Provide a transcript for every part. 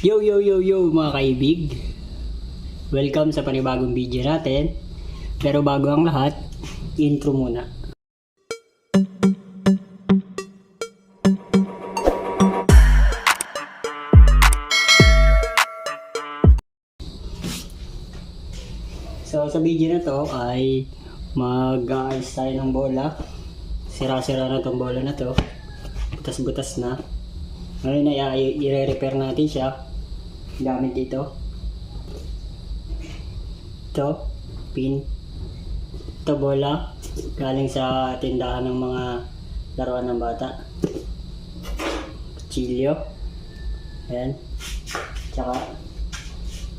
Yo mga kaibig, welcome sa panibagong video natin. Pero bago ang lahat, intro muna. So sa video na to ay mag-aayos tayo ng bola. Sira-sira na tong bola na to, butas-butas na. Ngayon ay i-repair natin siya gamit dito. Ito, pin. Ito bola, galing sa tindahan ng mga laruan ng bata. Kutsilyo. Ayan. Tsaka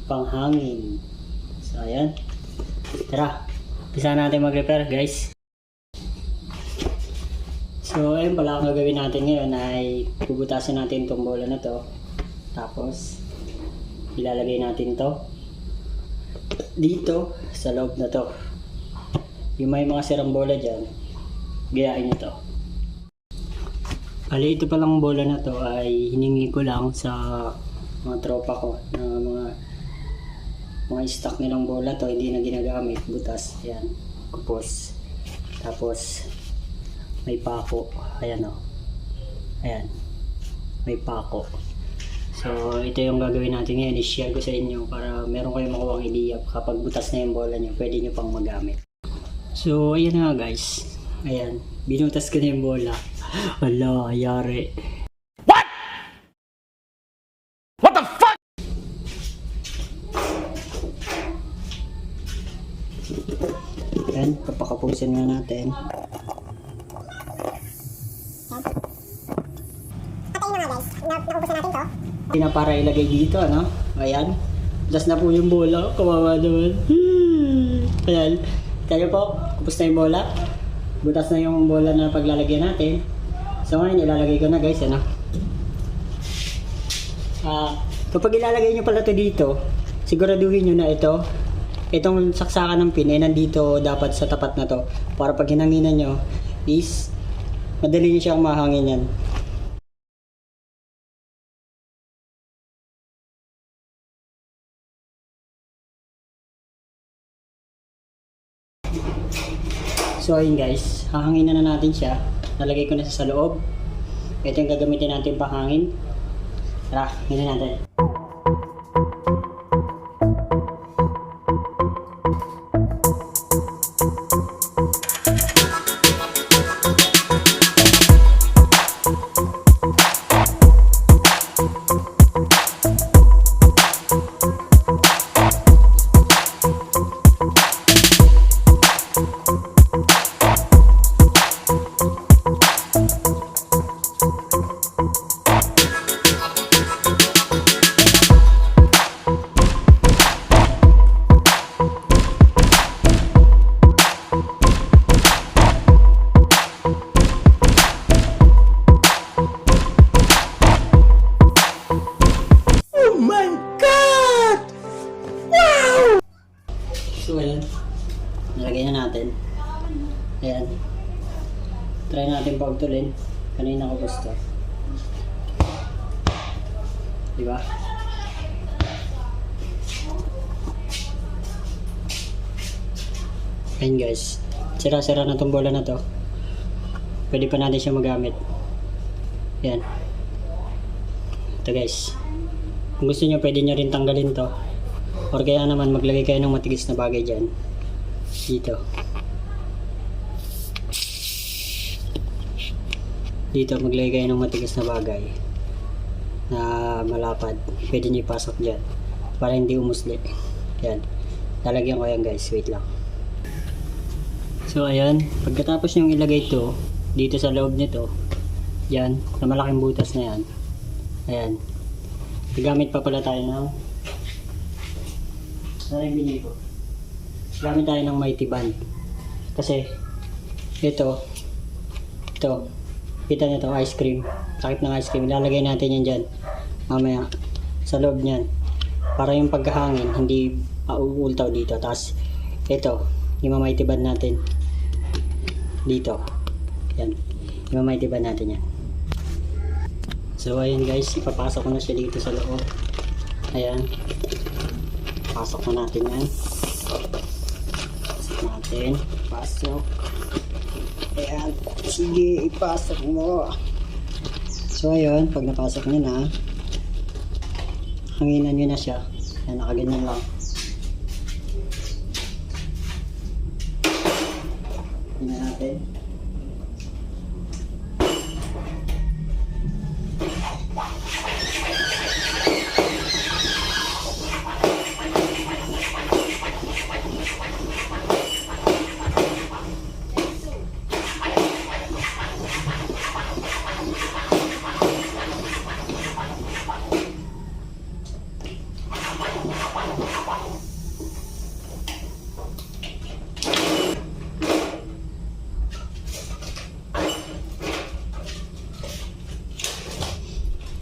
panghangin. So ayan. Tara, umpisa natin mag-repair guys. So ayun pala, ang gagawin natin ngayon ay bubutasin natin itong bola na to. Tapos ilalagay natin to dito sa loob na to. Yung may mga sirang bola dyan, gayain nyo to. Bali ito palang bola na to ay hiningi ko lang sa mga tropa ko na mga stock nilang bola to, hindi na ginagamit, butas. Ayan, kupos. Tapos may pako, ayan o. Ayan, may pako. So ito yung gagawin natin ngayon, i-share ko sa inyo para meron kayong makuha ang idea kapag butas na yung bola nyo, pwede nyo pang magamit. So ayan nga guys, ayan, binutas ko na yung bola. Wala, ayari. What? What the fuck? Ayan, papakapusin na natin. Nakupusan natin to. Na para ilagay dito, ano? Ayan. Plus na po yung bola. Kawawa naman. Ayan. Kaya po, kupos na yung bola. Butas na yung bola na paglalagyan natin. So ngayon, ilalagay ko na guys, ano? Kapag ilalagay nyo pala to dito, siguraduhin nyo na itong saksakan ng pin ay nandito dapat sa tapat na to. Para pag hinanginan nyo is madali nyo siyang mahangin yan. So ayun guys, hahanginan na natin siya. Nalagay ko na sa loob. Ito yung gagamitin natin pahangin. Tara, hanginin natin. So ayan, nalagay na natin. Ayan, try natin pagtulin. Kanina ko gusto, diba? Ayan guys, sira-sira na tong bola na to. Pwede pa natin siya magamit. Ayan, ito guys, kung gusto nyo pwede nyo rin tanggalin to. Or kaya naman maglagay kayo ng matigas na bagay dyan. Dito. Dito maglagay kayo ng matigas na bagay na malapad. Pwede nyo ipasok dyan para hindi umusli. Yan. Lalagyan ko yan guys. Wait lang. So ayan. Pagkatapos nyo ilagay ito dito sa loob nito, yan. Sa malaking butas na yan. Ayan. Gagamit pa pala tayo ng gamit tayo ng mighty band kasi ito kita nyo to, ice cream, takip ng ice cream, ilalagay natin yan dyan mamaya sa loob nyan para yung pagkahangin hindi uultaw dito. Tapos ito yung mighty band natin dito, yan yung mighty band natin yan. So ayun guys, ipapasok ko na siya dito sa loob. Ayan. Pasok na natin yan. Pasok natin. Pasok. Ayan. Sige, ipasok mo. So ayun, pag napasok nyo na, hanginan nyo na siya. Ayan, nakaganyan lang. Tingnan natin.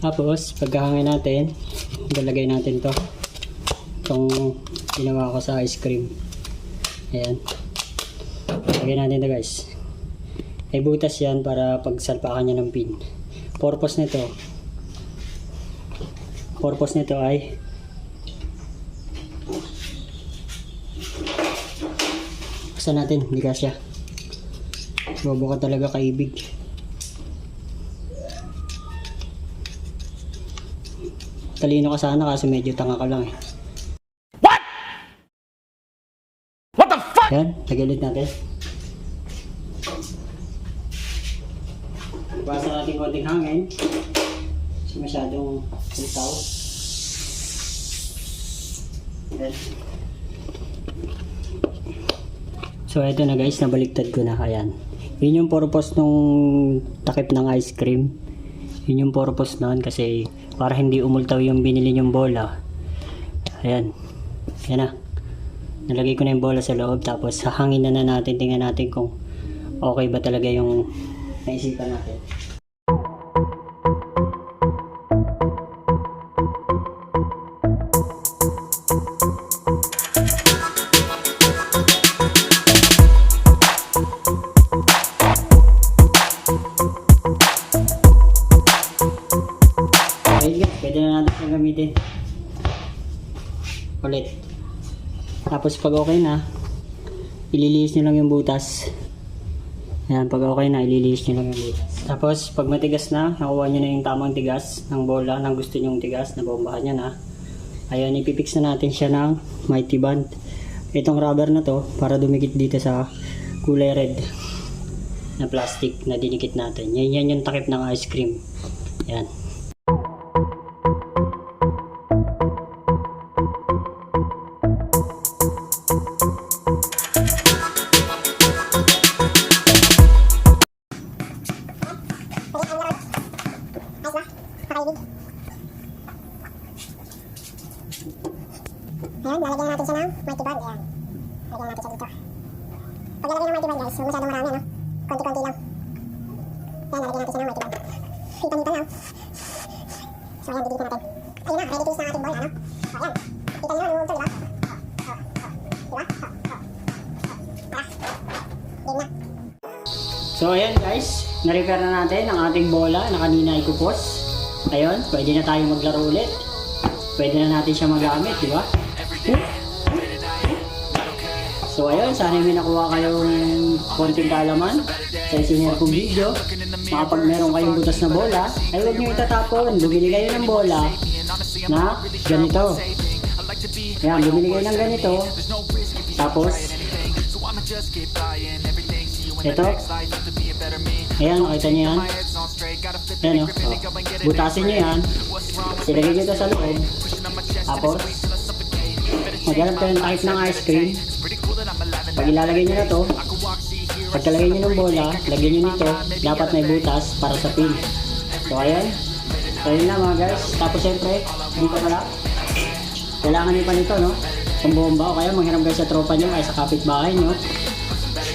Tapos, pagkahangin natin, ilalagay natin to. Itong ginawa ko sa ice cream. Ayan. Lagay natin to guys. May butas yan para pagsalpakan niya ng pin. Purpose nito ay buksan natin, hindi kasya. Bobo ka talaga kaibig. Talino ka sana kasi medyo tanga ka lang eh. What the fuck? Yan, tagilid natin. Basa natin konting hangin. Kasi masyadong litaw. Yan. So eto na guys, nabaliktad ko na. Ayan. Yun yung purpose nung takip ng ice cream. Yun yung purpose nun kasi para hindi umultaw yung binili nyong bola. Ayan. Ayan na. Nalagay ko na yung bola sa loob tapos hahangin na natin. Tingnan natin kung okay ba talaga yung naisipan natin. Pwede na natin siyang gamitin ulit. Tapos pag okay na, ililinis nyo lang yung butas. Ayan, pag okay na, ililinis nyo lang yung butas. Tapos pag matigas na, nakuha nyo na yung tamang tigas ng bola, ng gusto nyong tigas, nabombahan nyo na. Ayan, ipipix na natin siya ng mighty band. Itong rubber na to, para dumikit dito sa kulay red na plastic na dinikit natin. Yan yung takip ng ice cream. Ayan. Ayan, lalagyan natin siya ng mighty band. Ayan. Lagyan natin siya dito. Pag lalagyan ng mighty band guys, huwag masyadong marami, ano? Konti-konti lang. Ayan, lalagyan natin siya ng mighty band. Hita-hita lang. So ayan, didikit natin. Ayun na, ready to use na ating bola, ano? So ayan. Kita nyo, ano ito, diba? Diba? Tara. Game na. So ayan guys, na-repair na natin ang ating bola na kanina ikupos. Ayun, pwede na tayo maglaro ulit. Pwede na natin siya magamit, di ba? So ayun, sana may nakuha kayong konting kaalaman sa isinare kong video. Kapag meron kayong butas na bola, ay huwag nyo itatapon. Bumili kayo ng bola na ganito. Ayan, bumili kayo ng ganito. Tapos, ito. Ayan, nakita nyo yan. Ayan o. Butasin nyo yan. Silagay nyo ito sa loob. Tapos, maghanap kayo ng type ng ice cream. Pag ilalagay nyo na to, pagkalagay nyo ng bola, lagyan nyo nito. Dapat may butas para sa pin. So ayan. So ayun na mga guys. Tapos syempre, dito pala. Kailangan nyo pa nito, no? Kung bomba o kaya manghiram kayo sa tropa nyo kaya sa kapitbahay nyo.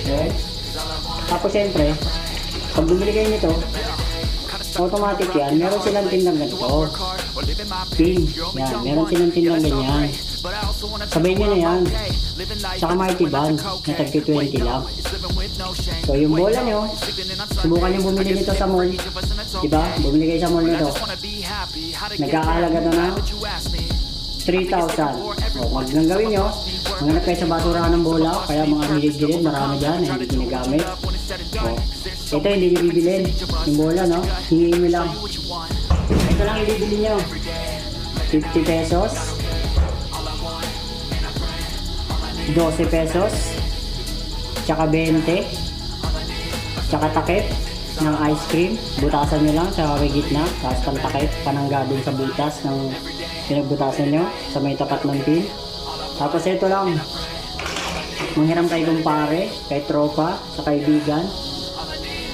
Okay. Tapos syempre, pag bumili kayo nito, automatic yan, meron silang tindang ganito. Pin. Yan, meron silang tindang ganyan. Sabay nyo na yan. Tsaka Mighty Band na tagti 20 lang. So yung bola nyo, subukan nyo bumili nito sa mall. Diba? Bumili kayo sa mall nito. Nagkakahalaga na ng 3,000. O, magandang gawin nyo. Manganap kayo sa basurahan ng bola. Kaya mga gilid-gilid, marami dyan na hindi ginagamit. O, ito hindi nyo bibilin. Yung bola, no? Hingin nyo lang. Ito lang ibibili nyo. 50 pesos. 12 pesos. Tsaka 20. Tsaka takip ng ice cream. Butasan nyo lang sa may gitna. Tapos pantakip, panangga dun sa butas ng pinagbutasan nyo sa may tapat ng pin. Tapos ito lang. Manghiram kay kumpare, kay tropa, sa kaibigan.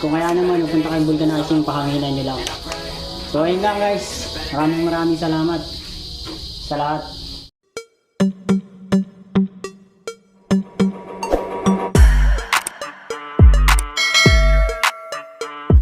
Kung kaya naman, pupunta kayong vulcanizing, pahanginan nyo lang. So ayun lang guys. Maraming salamat sa lahat.